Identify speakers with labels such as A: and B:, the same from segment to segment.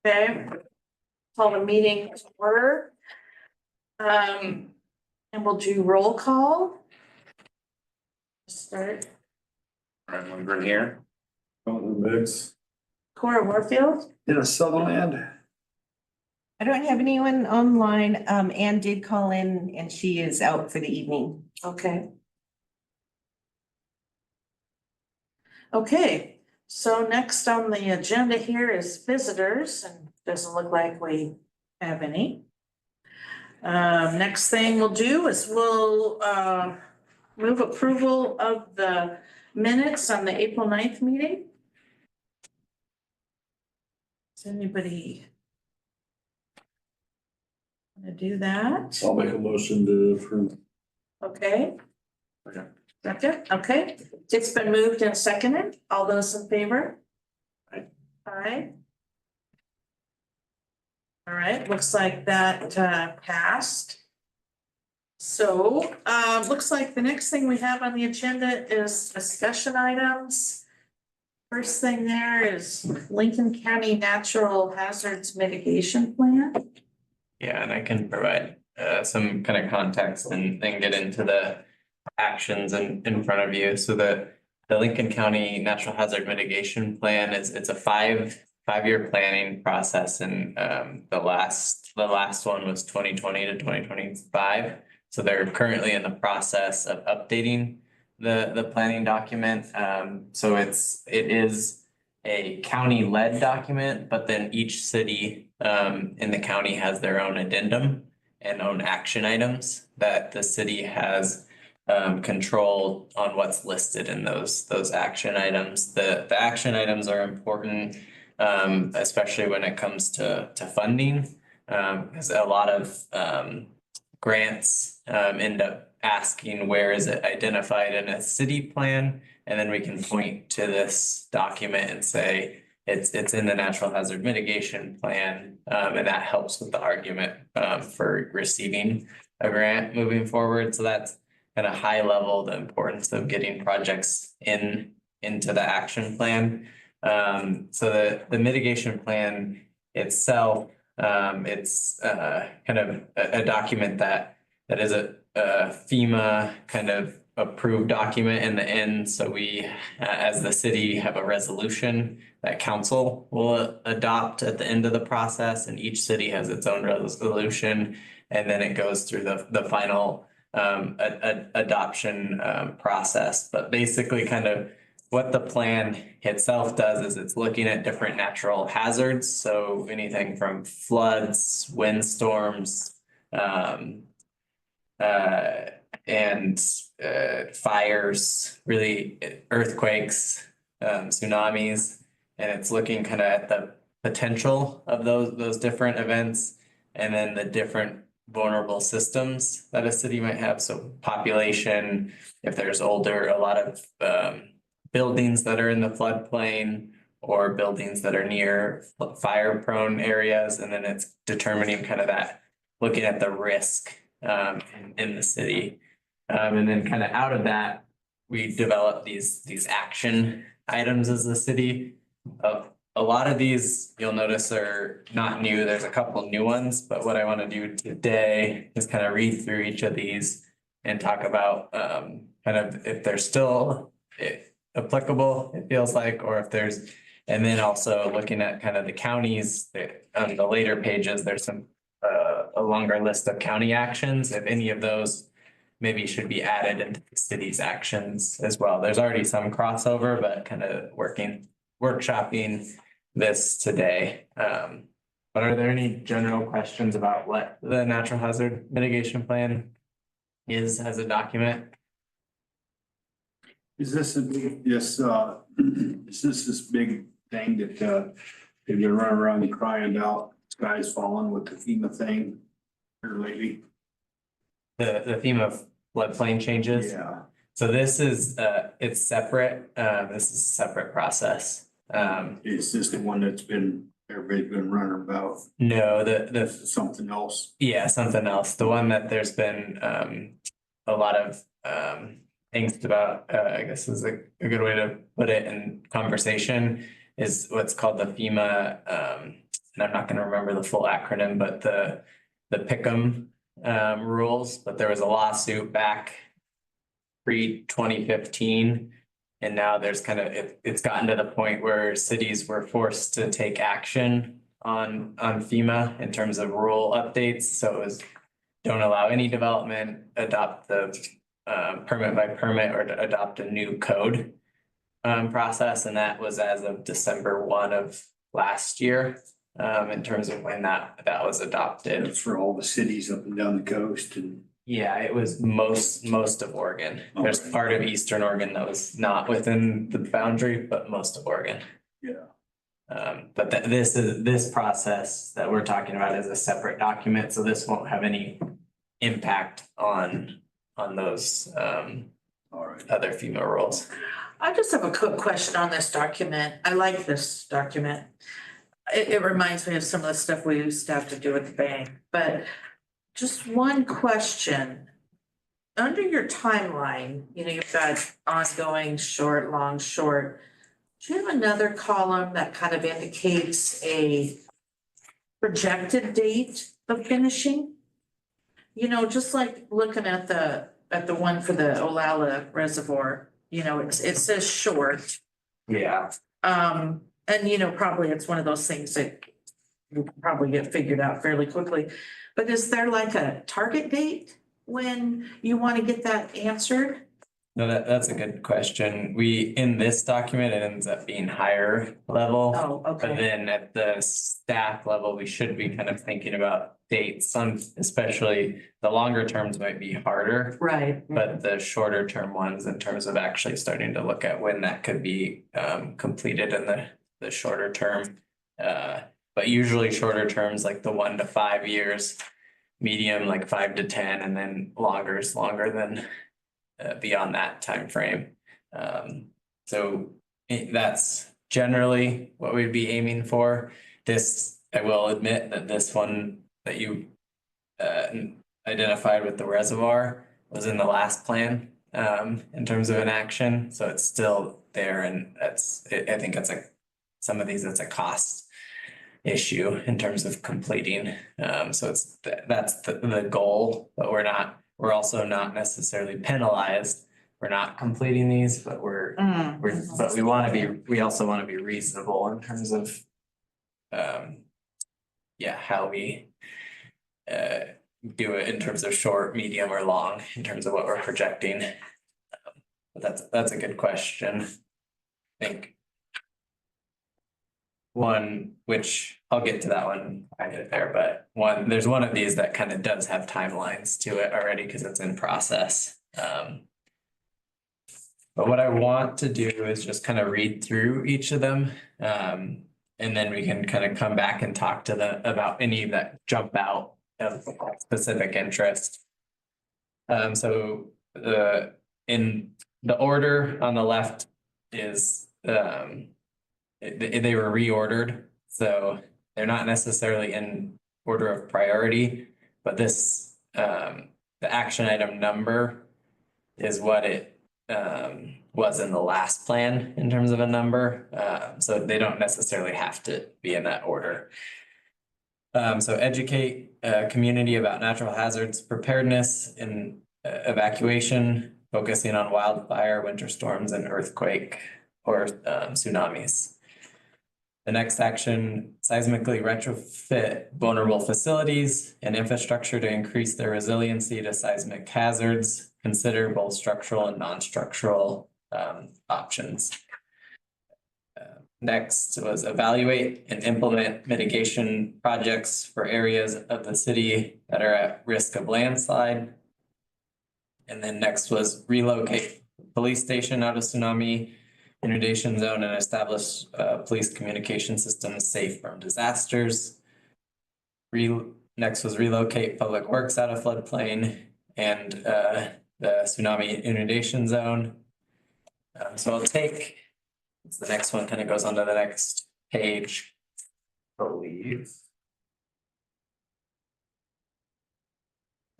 A: Okay, call the meeting to order. And we'll do roll call. Start.
B: Brian Lindgren here.
C: Colton Biggs.
A: Cora Warfield.
C: Dennis Sutherland.
D: I don't have anyone online. Anne did call in and she is out for the evening.
A: Okay. Okay, so next on the agenda here is visitors, and doesn't look like we have any. Next thing we'll do is we'll move approval of the minutes on the April 9th meeting. Does anybody want to do that?
C: I'll make a motion to approve.
A: Okay.
B: Okay.
A: Second, okay, it's been moved and seconded. All those in favor?
B: Aye.
A: Aye. All right, looks like that passed. So looks like the next thing we have on the agenda is discussion items. First thing there is Lincoln County Natural Hazards Mitigation Plan.
E: Yeah, and I can provide some kind of context and then get into the actions in front of you. So the Lincoln County Natural Hazard Mitigation Plan it's a five-year planning process, and the last one was 2020 to 2025. So they're currently in the process of updating the planning document. So it is a county-led document, but then each city in the county has their own addendum and own action items that the city has control on what's listed in those action items. The action items are important, especially when it comes to funding, because a lot of grants end up asking where is it identified in a city plan, and then we can point to this document and say it's in the natural hazard mitigation plan, and that helps with the argument for receiving a grant moving forward. So that's kind of high level, the importance of getting projects into the action plan. So the mitigation plan itself, it's kind of a document that is a FEMA kind of approved document in the end. So we, as the city, have a resolution that council will adopt at the end of the process, and each city has its own resolution, and then it goes through the final adoption process. But basically kind of what the plan itself does is it's looking at different natural hazards. So anything from floods, windstorms, and fires, really earthquakes, tsunamis, and it's looking kind of at the potential of those different events, and then the different vulnerable systems that a city might have. So population, if there's a lot of buildings that are in the floodplain, or buildings that are near fire prone areas, and then it's determining kind of that, looking at the risk in the city. And then kind of out of that, we develop these action items as the city. A lot of these you'll notice are not new. There's a couple new ones, but what I want to do today is kind of read through each of these and talk about kind of if they're still applicable, it feels like, or if there's, and then also looking at kind of the counties. On the later pages, there's some a longer list of county actions, if any of those maybe should be added into the city's actions as well. There's already some crossover, but kind of workshopping this today. But are there any general questions about what the natural hazard mitigation plan is as a document?
C: Is this a big, is this big thing that they've been running around and crying out, sky's falling with the FEMA thing here lately?
E: The theme of floodplain changes?
C: Yeah.
E: So this is it's separate. This is a separate process.
C: Is this the one that's everybody's been running about?
E: No, the
C: Something else?
E: yeah, something else. The one that there's been a lot of angst about, I guess is a good way to put it in conversation, is what's called the FEMA and I'm not gonna remember the full acronym, but the Pick'em rules, but there was a lawsuit back pre-2015. And now there's kind of, it's gotten to the point where cities were forced to take action on FEMA in terms of rule updates. So it was, don't allow any development, adopt the permit by permit, or to adopt a new code process, and that was as of December 1 of last year, in terms of when that was adopted.
C: It's for all the cities up and down the coast and.
E: Yeah, it was most of Oregon. There's
C: Okay.
E: part of Eastern Oregon that was not within the boundary, but most of Oregon.
C: Yeah.
E: But this process that we're talking about is a separate document, so this won't have any impact on those
C: All right.
E: other FEMA rules.
A: I just have a quick question on this document. I like this document. It reminds me of some of the stuff we used to have to do at the bank, but just one question. Under your timeline, you've got ongoing, short, long, short. Do you have another column that kind of indicates a projected date of finishing? Just like looking at the one for the Olalla Reservoir, it says short.
E: Yeah.
A: And probably it's one of those things that will probably get figured out fairly quickly. But is there like a target date when you want to get that answered?
E: No, that's a good question. In this document, it ends up being higher level.
A: Oh,
E: But
A: okay.
E: then at the staff level, we should be kind of thinking about dates, especially the longer terms might be harder.
A: Right.
E: But the shorter term ones, in terms of actually starting to look at when that could be completed in the shorter term. But usually shorter terms, like the 1 to 5 years, medium like 5 to 10, and then longer is longer than beyond that time frame. So that's generally what we'd be aiming for. This, I will admit that this one that you identified with the reservoir was in the last plan in terms of an action, so it's still there, and I think it's some of these, it's a cost issue in terms of completing. So that's the goal, but we're also not necessarily penalized. We're not completing these, but but we also want to be reasonable in terms of how we do it in terms of short, medium, or long, in terms of what we're projecting. But that's a good question. I think one, which I'll get to that one, I get there, but there's one of these that kind of does have timelines to it already because it's in process. But what I want to do is just kind of read through each of them. And then we can kind of come back and talk to about any that jump out of specific interest. So in the order on the left is they were reordered, so they're not necessarily in order of priority, but this the action item number is what it was in the last plan in terms of a number, so they don't necessarily have to be in that order. So educate community about natural hazards preparedness and evacuation, focusing on wildfire, winter storms, and earthquake or tsunamis. The next action, seismically retrofit vulnerable facilities and infrastructure to increase their resiliency to seismic hazards. Consider both structural and non-structural options. Next was evaluate and implement mitigation projects for areas of the city that are at risk of landslide. And then next was relocate police station out of tsunami inundation zone and establish police communication systems safe from disasters. Next was relocate public works out of floodplain and the tsunami inundation zone. So I'll take, the next one kind of goes on to the next page, I believe.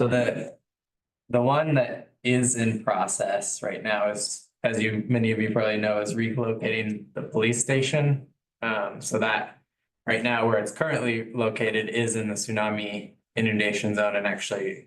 E: So the one that is in process right now is, as many of you probably know, is relocating the police station. So that right now where it's currently located is in the tsunami inundation zone and actually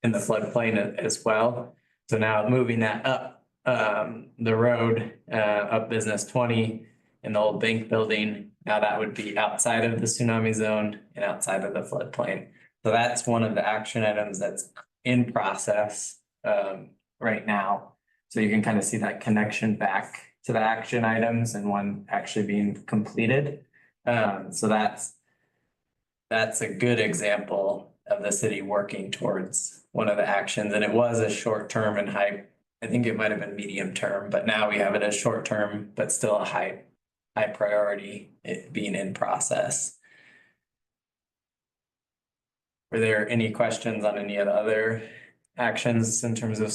E: in the floodplain as well. So now moving that up the road up Business 20 in the old bank building, now that would be outside of the tsunami zone and outside of the floodplain. So that's one of the action items that's in process right now. So you can kind of see that connection back to the action items and one actually being completed. So that's a good example of the city working towards one of the actions, and it was a short term and high, I think it might have been medium term, but now we have it as short term, but still a high priority, it being in process. Were there any questions on any of the other actions in terms of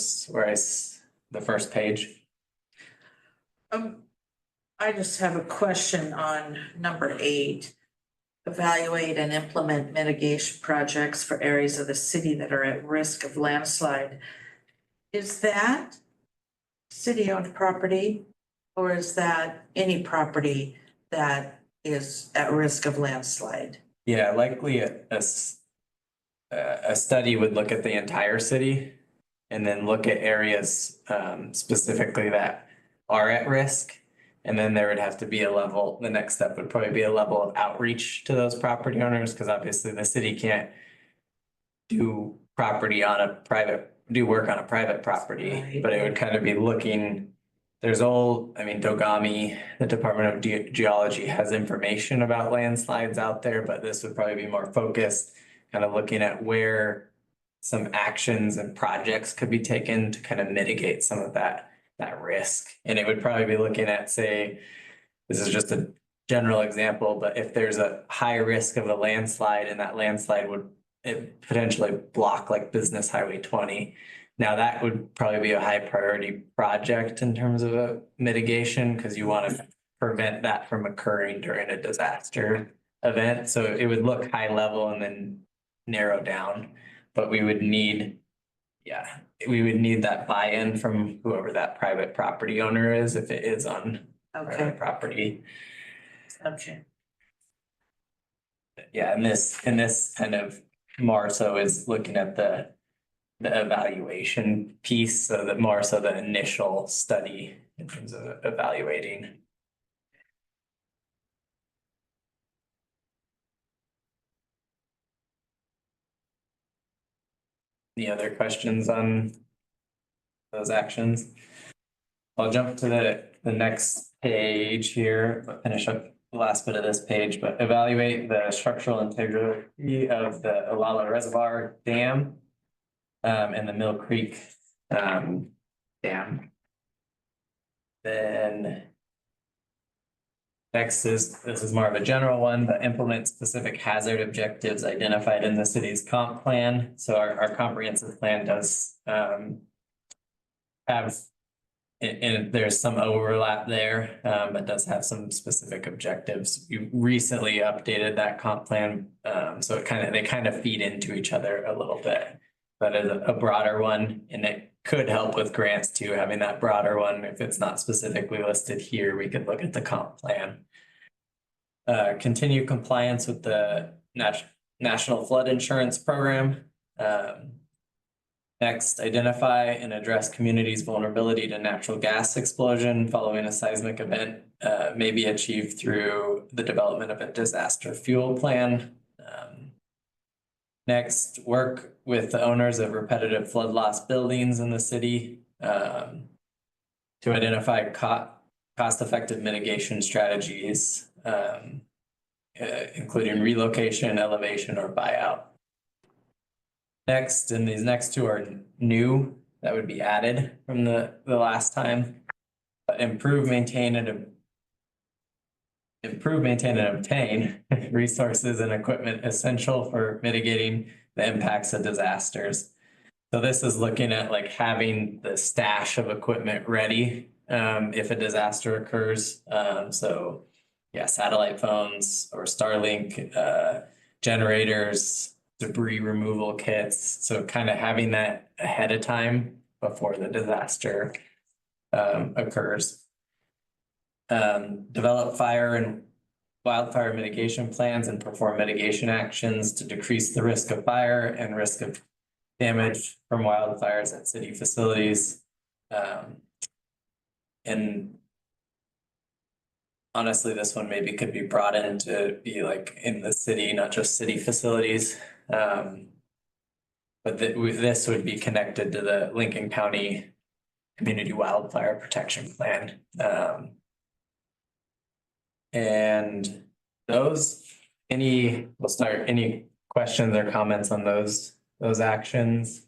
E: the first page?
A: I just have a question on number 8. Evaluate and implement mitigation projects for areas of the city that are at risk of landslide. Is that city-owned property, or is that any property that is at risk of landslide?
E: Yeah, likely a study would look at the entire city and then look at areas specifically that are at risk. And then there would have to be a level, the next step would probably be a level of outreach to those property owners, because obviously the city can't do work on a private property,
A: Right.
E: but it would kind of be looking, Dogami, the Department of Geology has information about landslides out there, but this would probably be more focused, kind of looking at where some actions and projects could be taken to kind of mitigate some of that risk. And it would probably be looking at, say, this is just a general example, but if there's a high risk of a landslide and that landslide would potentially block like Business Highway 20. Now that would probably be a high priority project in terms of a mitigation, because you want to prevent that from occurring during a disaster event. So it would look high level and then narrow down, but we would need that buy-in from whoever that private property owner is, if it is on
A: Okay,
E: private property.
A: okay.
E: Yeah, and this kind of more so is looking at the evaluation piece, so that more so the initial study in terms of evaluating. Any other questions on those actions? I'll jump to the next page here, but finish up the last bit of this page, but evaluate the structural integrity of the Olala Reservoir Dam and the Mill Creek dam. Then next this is more of a general one, but implement specific hazard objectives identified in the city's comp plan. So our comprehensive plan does have, and there's some overlap there, but does have some specific objectives. You recently updated that comp plan, so they kind of feed into each other a little bit. But as a broader one, and it could help with grants too, having that broader one. If it's not specifically listed here, we could look at the comp plan. Continue compliance with the National Flood Insurance Program. Next, identify and address communities' vulnerability to natural gas explosion following a seismic event may be achieved through the development of a disaster fuel plan. Next, work with the owners of repetitive flood loss buildings in the city to identify cost-effective mitigation strategies, including relocation, elevation, or buyout. Next, and these next two are new, that would be added from the last time. Improve, maintain, and obtain resources and equipment essential for mitigating the impacts of disasters. So this is looking at like having the stash of equipment ready if a disaster occurs. So yeah, satellite phones or Starlink generators, debris removal kits. So kind of having that ahead of time before the disaster occurs. Develop fire and wildfire mitigation plans and perform mitigation actions to decrease the risk of fire and risk of damage from wildfires at city facilities. And honestly, this one maybe could be brought in to be like in the city, not just city facilities. But this would be connected to the Lincoln County Community Wildfire Protection Plan. And those, we'll start, any questions or comments on those actions?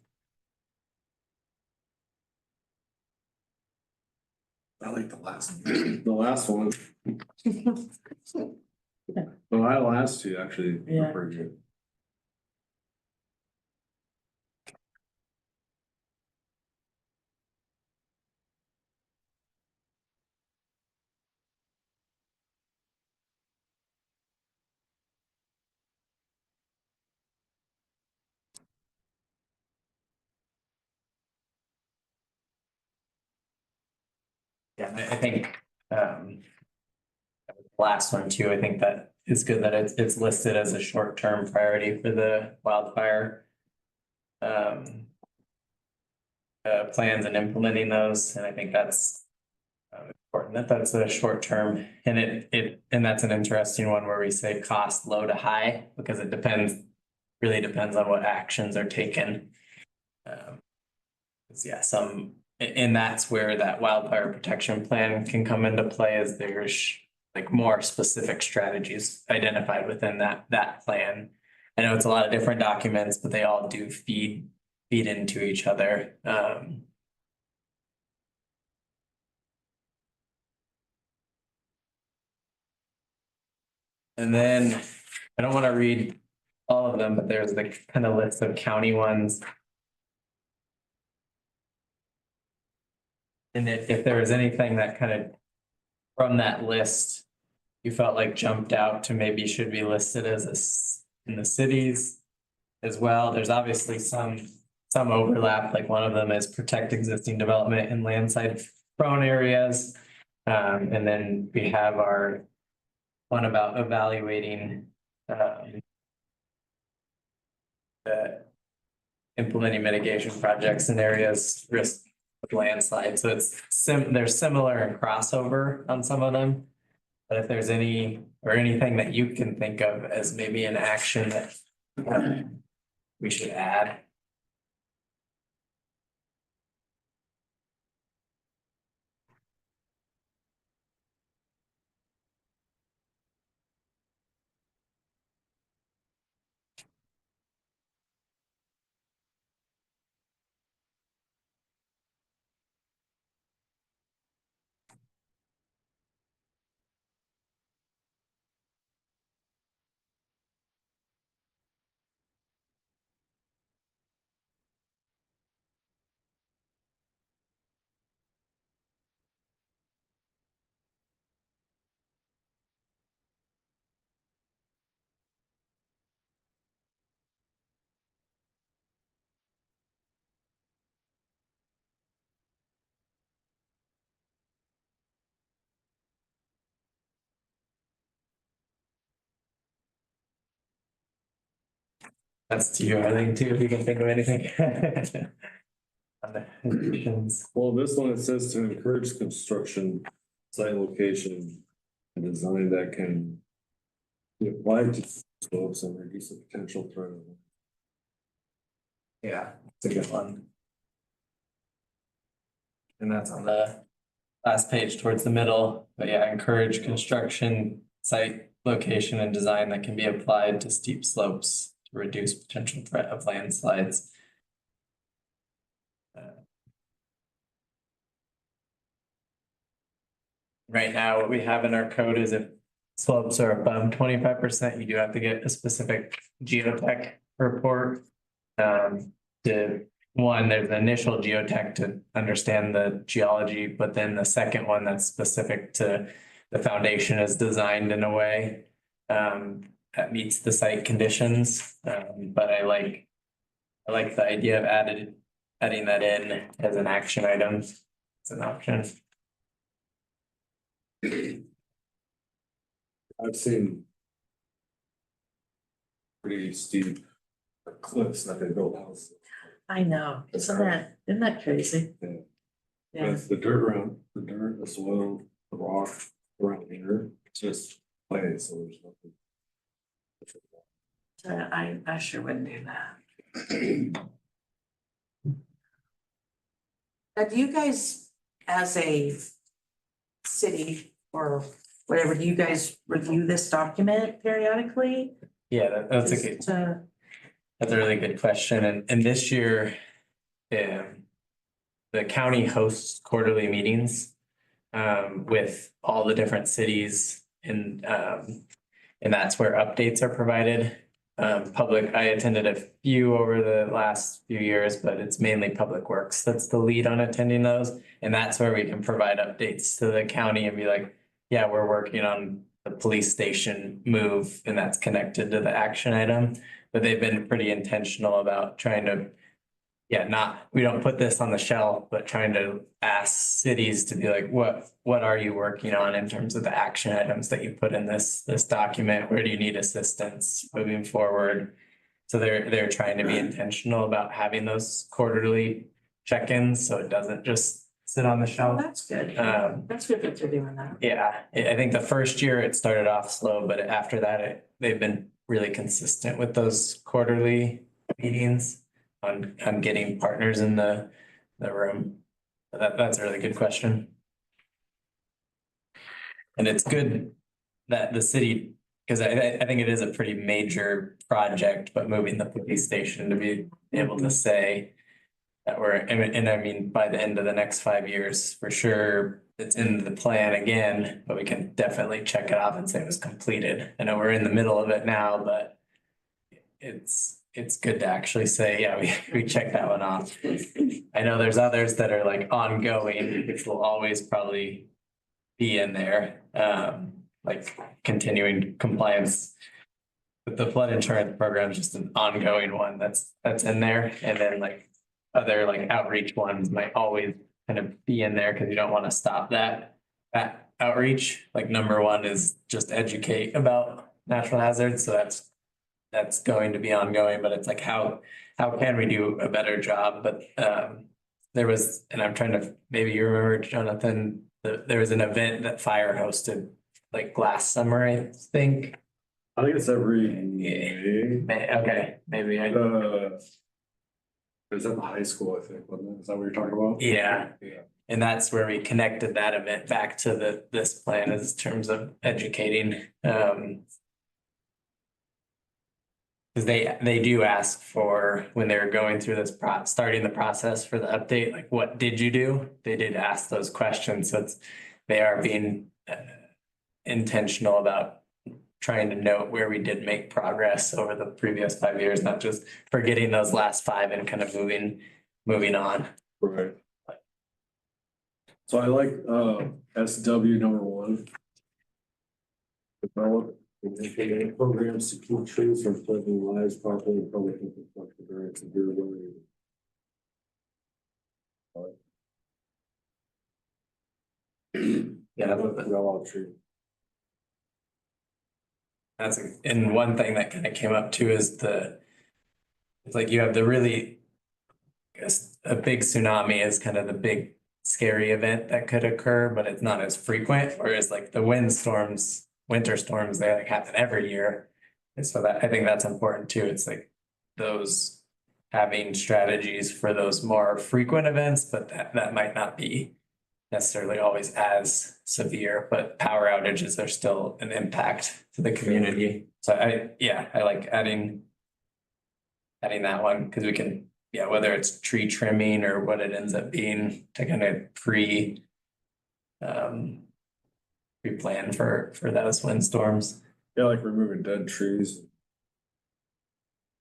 F: I like the last, the last one. Well, I last two actually. were
A: Yeah.
F: pretty good.
E: Yeah, I think, last one too, I think that it's good that it's listed as a short-term priority for the wildfire. Plans and implementing those, and I think that's important that that's a short term, and and that's an interesting one where we say cost low to high, because it really depends on what actions are taken. 'Cause yeah, and that's where that wildfire protection plan can come into play, is there's like more specific strategies identified within that plan. I know it's a lot of different documents, but they all do feed into each other. And then I don't want to read all of them, but there's the kind of list of county ones. And if there was anything that kind of from that list you felt like jumped out to maybe should be listed as in the cities as well, there's obviously some overlap, like one of them is protect existing development in landslide prone areas. And then we have our one about evaluating implementing mitigation projects in areas risk of landslide. So they're similar and crossover on some of them. But if there's anything that you can think of as maybe an action that we should add. That's to you, I think, too, if you can think of anything. On the conditions.
F: Well, this one, it says to encourage construction, site location, and design that can be applied to slopes and reduce the potential threat of.
E: Yeah, it's a good one. And that's on the last page towards the middle, but yeah, encourage construction, site location and design that can be applied to steep slopes to reduce potential threat of landslides. Right now, what we have in our code is if slopes are above 25%, you do have to get a specific geotech report. To one, there's the initial geotech to understand the geology, but then the second one that's specific to the foundation is designed in a way that meets the site conditions. But I like the idea of adding that in as an action item. It's an option.
F: I've seen pretty steep cliffs that they built houses.
A: I know, isn't that crazy?
F: Yeah.
A: Yeah,
F: But the dirt around, the dirt, the soil, the rock around here, it's just clay, so there's nothing.
A: I sure wouldn't do that. Now, do you guys, as a city or whatever, do you guys review this document periodically?
E: Yeah, that's a
A: Just
E: good,
A: to-
E: that's a really good question. And this year, the county hosts quarterly meetings with all the different cities and that's where updates are provided. I attended a few over the last few years, but it's mainly Public Works that's the lead on attending those. And that's where we can provide updates to the county and be like, yeah, we're working on the police station move and that's connected to the action item. But they've been pretty intentional about trying to, we don't put this on the shelf, but trying to ask cities to be like, what are you working on in terms of the action items that you put in this document? Where do you need assistance moving forward? So they're trying to be intentional about having those quarterly check-ins, so it doesn't just sit on the
A: Oh,
E: shelf.
A: that's good.
E: Um,
A: That's good that they're doing that.
E: yeah, I think the first year it started off slow, but after that, they've been really consistent with those quarterly meetings on getting partners in the room. That's a really good question. And it's good that the city, because I think it is a pretty major project, but moving the police station to be able to say that and I mean, by the end of the next 5 years, for sure, it's in the plan again, but we can definitely check it off and say it was completed. I know we're in the middle of it now, but it's good to actually say, yeah, we checked that one off. I know there's others that are like ongoing, which will always probably be in there, like continuing compliance. But the flood insurance program is just an ongoing one that's in there, and then like other like outreach ones might always kind of be in there because you don't want to stop that outreach. Like number one is just educate about natural hazards, so that's going to be ongoing, but it's like how can we do a better job? But there was, and I'm trying to, maybe you remember, Jonathan, there was an event that fire hosted like last summer, I think.
F: I think it's every
E: Okay, maybe I,
F: It was at the high school, I think, wasn't it? Is that what you're talking about?
E: yeah.
F: Yeah.
E: And that's where we connected that event back to this plan in terms of educating. Because they do ask for, when they're going through this starting the process for the update, like, what did you do? They did ask those questions, so they are being intentional about trying to note where we did make progress over the previous 5 years, not just forgetting those last 5 and kind of moving on.
F: Right. So I like SW number 1. Develop and implement programs to keep trees from threatening lives, property, and public infrastructure during severe weather.
E: Yeah,
F: All tree.
E: and one thing that kind of came up too is it's like you have the really, I guess, a big tsunami is kind of the big scary event that could occur, but it's not as frequent, whereas like the winter storms, they like happen every year. And so I think that's important too. It's like those having strategies for those more frequent events, but that might not be necessarily always as severe, but power outages are still an impact to the community. So I like adding that one because we can, whether it's tree trimming or what it ends up being, to kind of pre-plan for those windstorms.
F: Yeah, like removing dead trees.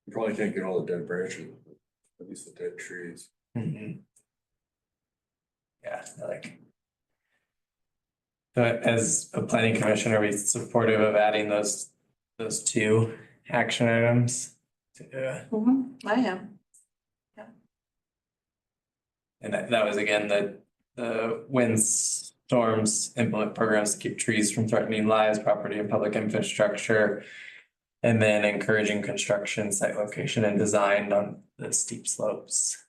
F: You probably can't get all the dead branches, but at least the dead trees.
E: Mhm. Yeah, I like. But as a planning commission, are we supportive of adding those 2 action items?
A: I am.
E: And that was again the storms, implement programs to keep trees from threatening lives, property and public infrastructure. And then encouraging construction, site location and design on the steep slopes.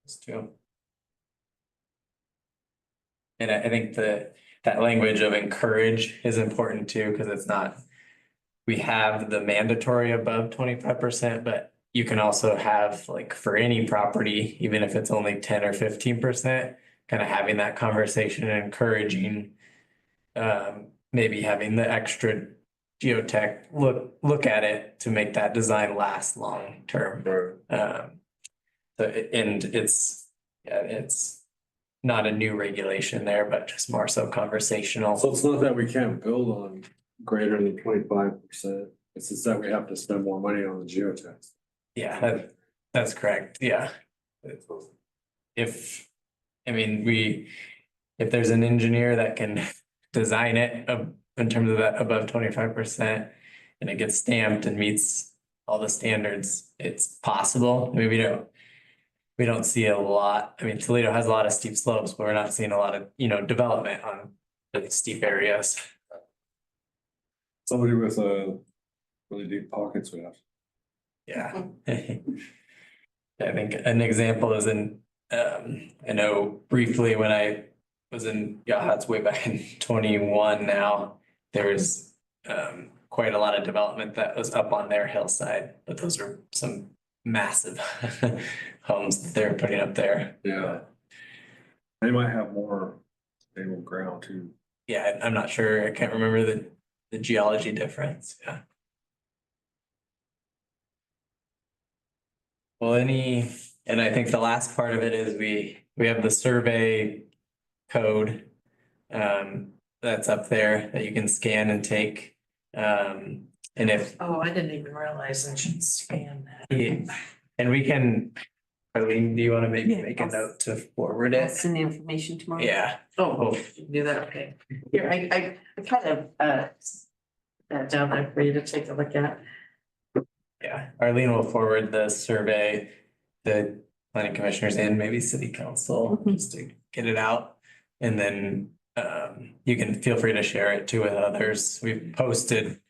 E: Those two. And I think that language of encourage is important too, because it's not. We have the mandatory above 25%, but you can also have like for any property, even if it's only 10 or 15%, kind of having that conversation and encouraging. Maybe having the extra geotech look at it to make that design last long term. And it's not a new regulation there, but just more so conversational.
F: So it's not that we can't build on greater than 25%. It's just that we have to spend more money on the geotech.
E: Yeah, that's correct. Yeah. If there's an engineer that can design it in terms of that above 25% and it gets stamped and meets all the standards, it's possible. I mean, we don't see a lot. I mean, Toledo has a lot of steep slopes, but we're not seeing a lot of, development on the steep areas.
F: Somebody with really deep pockets would have.
E: Yeah. I think an example is I know briefly when I was in Yachats way back in 21 now, there was quite a lot of development that was up on their hillside, but those are some massive homes that they're putting up there.
F: Yeah. They might have more stable ground too.
E: Yeah, I'm not sure. I can't remember the geology difference. Yeah. Well, and I think the last part of it is we have the survey code that's up there that you can scan and take. And if
A: Oh, I didn't even realize I should scan that.
E: and we can, Arlene, do you want to maybe
D: Yeah,
E: make a
D: I'll-
E: note to forward
D: I'll
E: it?
D: send the information tomorrow.
E: Yeah.
A: Oh, you can do that, okay. Here, I kind of, that down there for you to take a look at.
E: Yeah, Arlene will forward the survey, the planning commissioners and maybe city council,
D: Mhm.
E: just to get it out. And then you can feel free to share it too with others. We've posted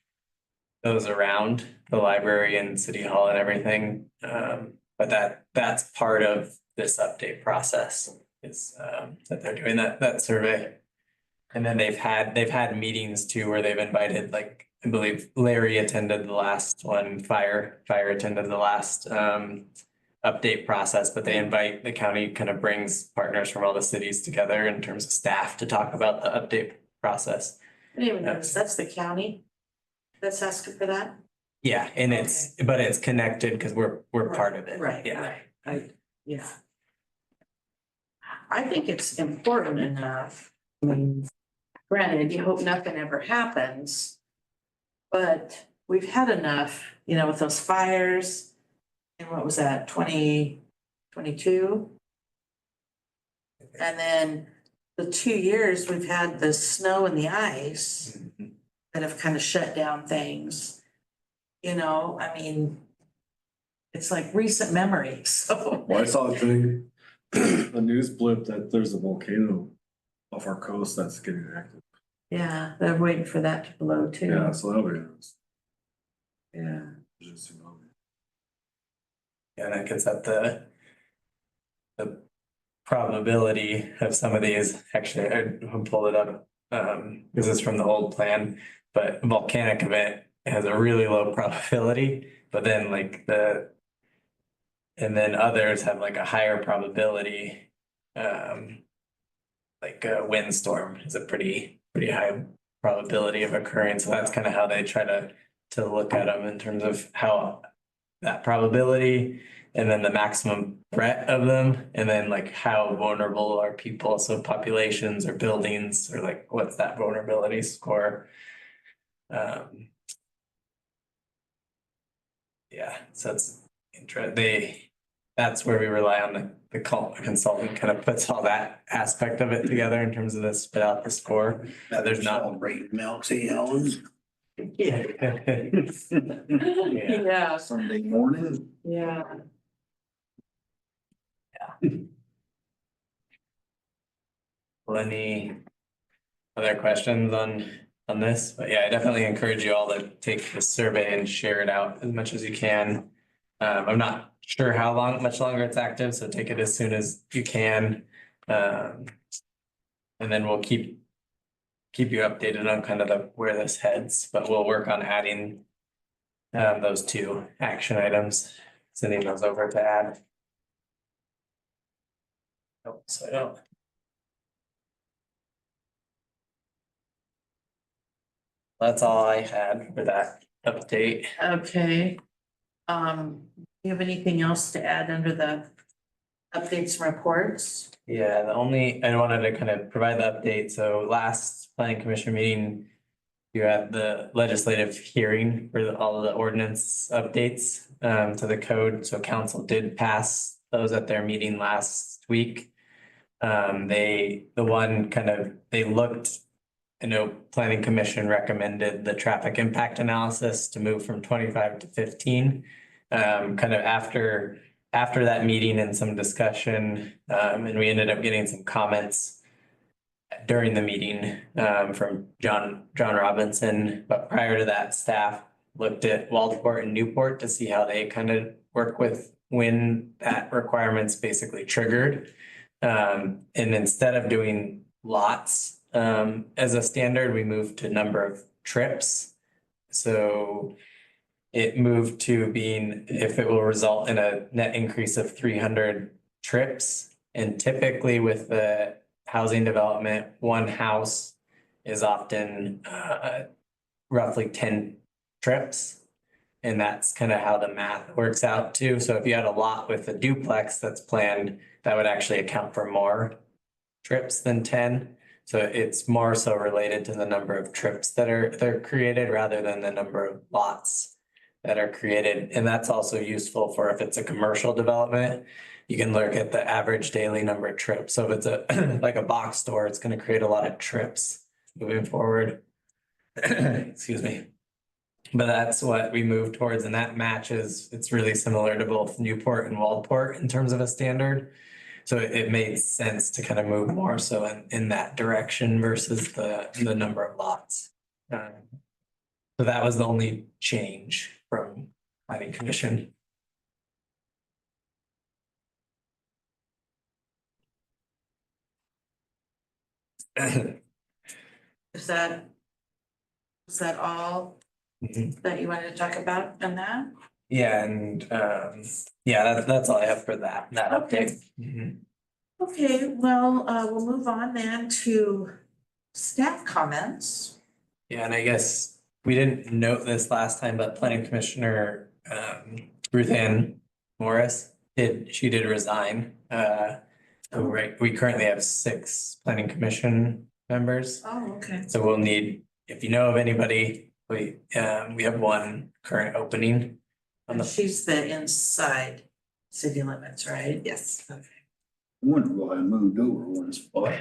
E: those around the library and city hall and everything. But that's part of this update process is that they're doing that survey. And then they've had meetings too where they've invited, like, I believe Larry attended the last one, fire attended the last update process, but they invite, the county kind of brings partners from all the cities together in terms of staff to talk about the update process.
A: I didn't even notice, that's the county that's asking for that?
E: Yeah, and but it's connected because we're part of it.
A: Right,
E: Yeah.
A: right, yeah. I think it's important enough, I mean, granted, you hope nothing ever happens. But we've had enough, with those fires, and what was that, 2022? And then the 2 years we've had the snow and the ice that have kind of shut down things. I mean, it's like recent memory, so.
F: Well, I saw a thing, a news blip that there's a volcano off our coast that's getting active.
A: Yeah, they're waiting for that to blow too.
F: Yeah, so that'll be nice.
A: Yeah.
F: Just,
E: Yeah, that gets at the probability of some of these. Actually, I pulled it up. This is from the old plan, but volcanic event has a really low probability, but then and then others have like a higher probability. Like a windstorm is a pretty high probability of occurring. So that's kind of how they try to look at them in terms of how that probability and then the maximum threat of them, and then like how vulnerable are people, so populations or buildings, or like what's that vulnerability score. Yeah, so it's that's where we rely on the consultant kind of puts all that aspect of it together in terms of the spit out the score. There's not.
C: Celebrate Melty Ellen's
A: Yeah. Yeah,
C: Sunday morning.
A: yeah.
E: Lenny, other questions on this, but yeah, I definitely encourage you all to take the survey and share it out as much as you can. I'm not sure how much longer it's active, so take it as soon as you can. And then we'll keep you updated on kind of where this heads, but we'll work on adding those two action items, sending those over to add. Oh, so I don't. That's all I had for that update.
A: Okay. Do you have anything else to add under the updates and reports?
E: Yeah, I wanted to kind of provide the update. So last planning commission meeting, you had the legislative hearing for all of the ordinance updates to the code. So council did pass those at their meeting last week. They looked, I know planning commission recommended the traffic impact analysis to move from 25 to 15. Kind of after that meeting and some discussion, and we ended up getting some comments during the meeting from John Robinson, but prior to that, staff looked at Waldport and Newport to see how they kind of work with when that requirement's basically triggered. And instead of doing lots as a standard, we moved to number of trips. So it moved to being if it will result in a net increase of 300 trips. And typically with the housing development, one house is often roughly 10 trips. And that's kind of how the math works out too. So if you had a lot with a duplex that's planned, that would actually account for more trips than 10. So it's more so related to the number of trips that are created rather than the number of lots that are created. And that's also useful for if it's a commercial development, you can look at the average daily number of trips. So if it's a like a box store, it's going to create a lot of trips moving forward. Excuse me. But that's what we move towards, and that matches, it's really similar to both Newport and Waldport in terms of a standard. So it made sense to kind of move more so in that direction versus the number of lots. So that was the only change from planning commission.
A: Is that all that you wanted to talk about on that?
E: Yeah, and yeah, that's all I have for that
A: Okay.
E: update.
A: Okay, well, we'll move on then to staff comments.
E: Yeah, and I guess we didn't note this last time, but planning commissioner Ruth Ann Morris did resign. So we currently have 6 planning commission members.
A: Oh, okay.
E: So we'll need, if you know of anybody, we have 1 current opening.
A: And she's the inside city limits, right?
D: Yes.
A: Okay.
C: I wonder why I moved over one spot.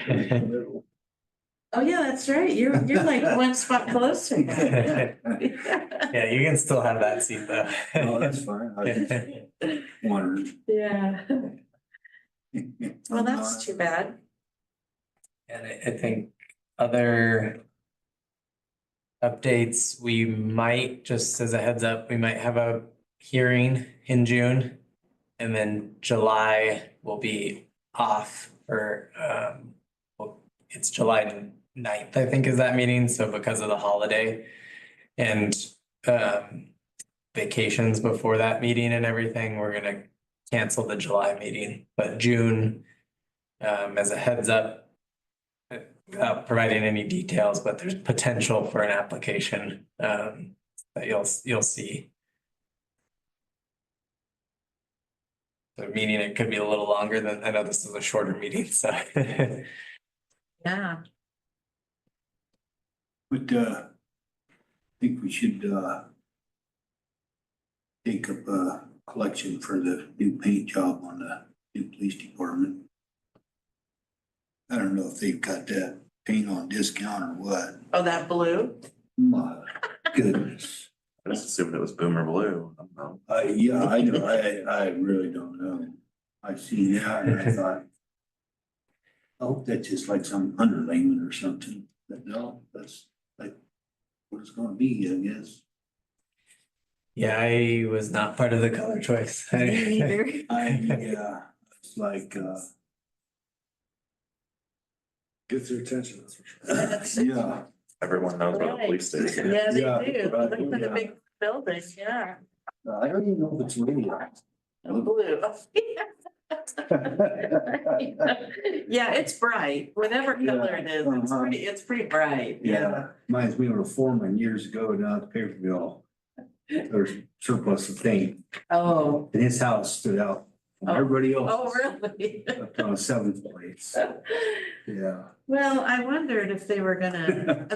A: Oh, yeah, that's right. You're like one spot closer now.
E: Yeah, you can still have that seat though.
C: Oh, that's fine. I just wondered.
A: Yeah. Well, that's too bad.
E: And I think other updates, we might, just as a heads up, we might have a hearing in June. And then July will be off for, it's July 9th, I think is that meeting. So because of the holiday and vacations before that meeting and everything, we're gonna cancel the July meeting, but June, as a heads up, without providing any details, but there's potential for an application that you'll see. So meaning it could be a little longer than, I know this is a shorter meeting, so.
A: Yeah.
C: But I think we should take up a collection for the new paint job on the new police department. I don't know if they've got that paint on discount or what.
A: Oh, that blue?
C: My goodness.
B: I just assumed it was Boomer Blue. I don't know.
C: Yeah, I know, I really don't know. I seen that and I thought, I hope that's just like some underlayment or something. But no, that's like what it's gonna be, I guess.
E: Yeah, I was not part of the color choice.
D: Me neither.
C: Yeah, it's like,
F: Gets your attention, that's for sure.
A: That's it.
C: yeah.
B: Everyone knows about the police station.
A: Yeah,
C: Yeah,
A: they do.
C: right,
A: Look for the
C: yeah.
A: big building, yeah.
C: I don't even know if it's radio.
A: Blue. Yeah, it's bright, whatever color it is, it's pretty bright, yeah.
C: Yeah, reminds me of a foreman years ago down at the paper mill. There's surplus of paint,
A: Oh,
C: and his house stood out from
A: Oh.
C: everybody else.
A: oh, really?
C: Up on a seventh place, yeah.
A: Well, I wondered if they were gonna,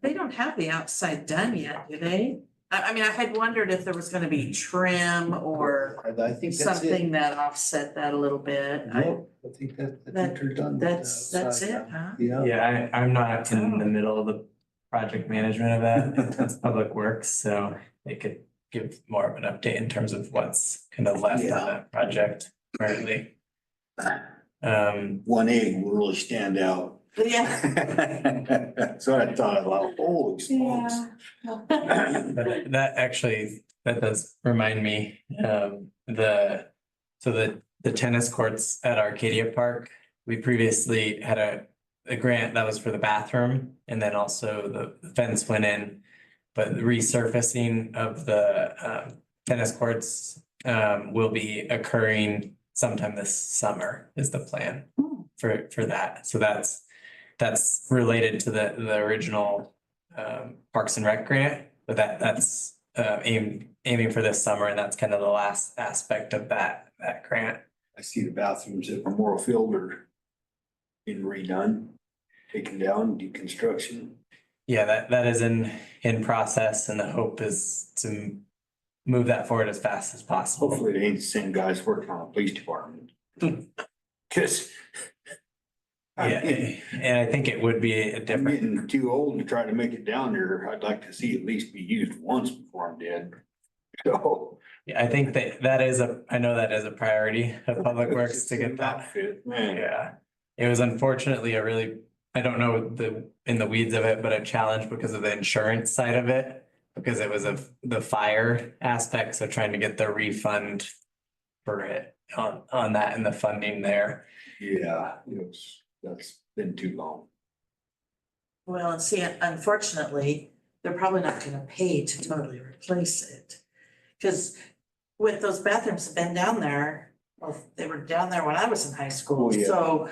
A: they don't have the outside done yet, do they? I mean, I had wondered if there was gonna be trim or
C: I think
A: something that offset that a little bit.
C: I think they're done.
A: That's it, huh?
C: Yeah.
E: Yeah, I'm not in the middle of the project management of that. That's Public Works, so they could give more of an update in terms of what's kind of left
C: Yeah.
E: on that project currently.
C: 1A will really stand out.
A: Yeah.
C: That's what I thought, like, holy smokes.
E: But that actually, that does remind me, the tennis courts at Arcadia Park, we previously had a grant that was for the bathroom, and then also the fence went in. But the resurfacing of the tennis courts will be occurring sometime this summer is the plan for that. So that's related to the original Parks and Rec grant, but that's aiming for this summer, and that's kind of the last aspect of that grant.
C: I see the bathrooms at Memorial Field are being redone, taken down, deconstruction.
E: Yeah, that is in process, and the hope is to move that forward as fast as possible.
C: Hopefully they ain't the same guys working on the police department. Cause
E: Yeah, and I think it would be a
C: I'm
E: different,
C: getting too old to try to make it down there. I'd like to see at least be used once before I'm dead. So.
E: I think I know that is a priority of Public Works to get that.
C: Outfit, man.
E: Yeah, it was unfortunately I don't know in the weeds of it, but a challenge because of the insurance side of it. Because it was the fire aspect, so trying to get the refund for it on that and the funding there.
C: Yeah, that's been too long.
A: Well, and see, unfortunately, they're probably not gonna pay to totally replace it. Cause with those bathrooms have been down there, well, they were down there when I was in high school,
C: Oh, yeah.
A: so.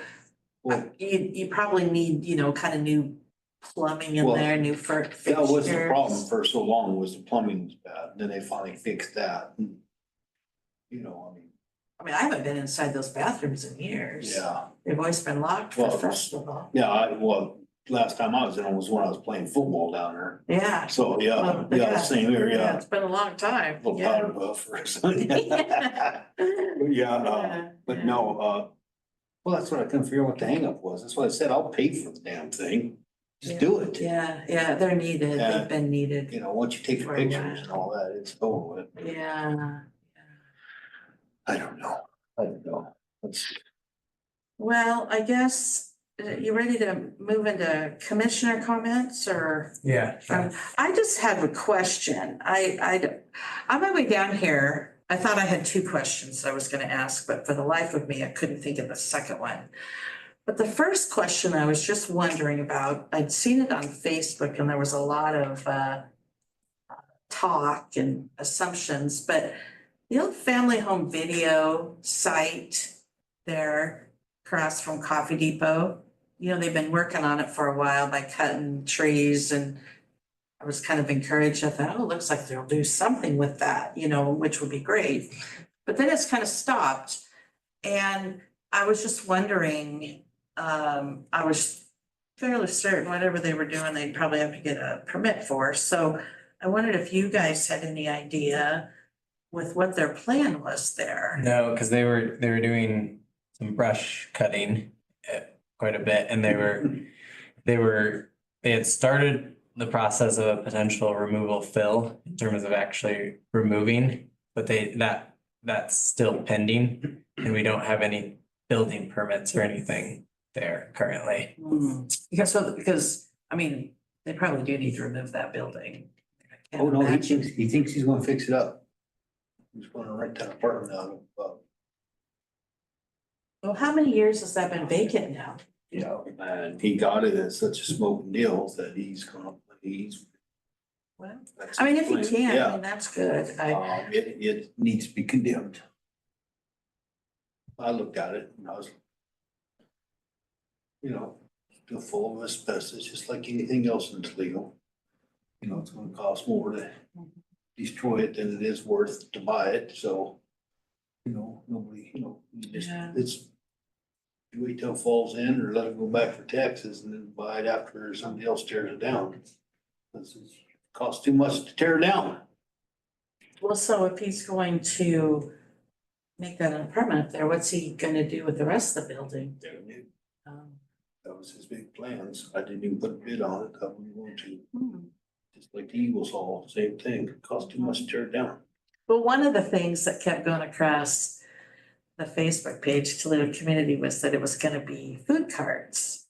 C: Well,
A: You probably need, kind of new plumbing in
C: Well,
A: there, new
C: that was the problem
A: fixtures.
C: for so long, was the plumbing was bad. Then they finally fixed that.
A: I mean, I haven't been inside those bathrooms in years.
C: Yeah,
A: They've always been locked for
C: Well,
A: festival.
C: yeah, last time I was in was when I was playing football down there.
A: Yeah.
C: So,
A: Well,
C: same here, yeah.
A: It's been a long time.
C: Little
A: Yeah.
C: powder puff or something. Yeah, but no, well, that's what I couldn't figure out what the hangup was. That's why I said I'll pay for the damn thing. Just do it.
A: Yeah, they're needed.
C: Yeah.
A: They've been needed.
C: Once you take the
A: For a
C: pictures and all that, it's over with.
A: Yeah.
C: I don't know. Let's,
A: Well, I guess, you ready to move into commissioner comments or?
E: Yeah.
A: I just have a question. On my way down here, I thought I had two questions I was gonna ask, but for the life of me, I couldn't think of the second one. But the first question I was just wondering about, I'd seen it on Facebook and there was a lot of talk and assumptions, but the old family home video site there across from Coffee Depot, they've been working on it for a while by cutting trees, and I was kind of encouraged. I thought, oh, it looks like they'll do something with that, which would be great. But then it's kind of stopped. And I was just wondering, I was fairly certain whatever they were doing, they'd probably have to get a permit for. So I wondered if you guys had any idea with what their plan was there.
E: No, because they were doing some brush cutting quite a bit, and they had started the process of a potential removal fill in terms of actually removing, but that's still pending, and we don't have any building permits or anything there currently.
A: Because I mean, they probably do need to remove that building. I can't
C: Oh, no,
A: imagine.
C: he thinks he's gonna fix it up. He's gonna rent that apartment out of,
A: Well, how many years has that been vacant now?
C: yeah, and he got it at such a smoking deal that he's.
A: Well,
C: that's
A: I mean, if
C: his
A: you
C: plan.
A: can, I
C: Yeah.
A: mean, that's good.
C: It needs to be condemned. I looked at it and I was. You know, still full of asbestos, just like anything else in Toledo. You know, it's gonna cost more to destroy it than it is worth to buy it, so. You know, nobody, you just,
A: Yeah.
C: it's. You wait till it falls in or let it go back for taxes and then buy it after somebody else tears it down. This is, costs too much to tear down.
A: Well, so if he's going to make that an apartment up there, what's he gonna do with the rest of the building?
C: That was his big plans. I didn't even put a bid on it. I wasn't going to.
A: Hmm.
C: Just like the Eagles Hall, same thing. Cost too much to tear it down.
A: Well, one of the things that kept going across the Facebook page, Toledo Community, was that it was gonna be food carts.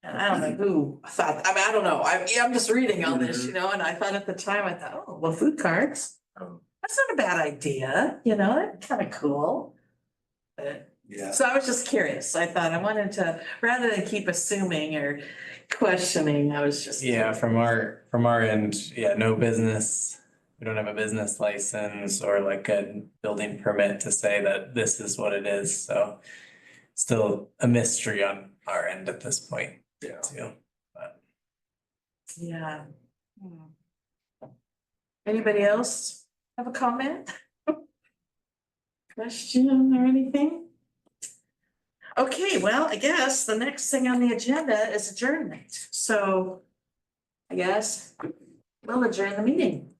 A: And I don't know who thought, I mean, I don't know, I'm just reading all this, you know, and I thought at the time, I thought, oh, well, food carts. That's not a bad idea, you know, that's kind of cool. But,
C: Yeah.
A: so I was just curious, I thought I wanted to, rather than keep assuming or questioning, I was just.
E: Yeah, from our end, yeah, no business. We don't have a business license or like a building permit to say that this is what it is, so. Still a mystery on our end at this point.
C: Yeah.
E: Too.
A: Yeah. Anybody else have a comment? Question or anything? Okay, well, I guess the next thing on the agenda is adjournment, so I guess we'll adjourn the meeting.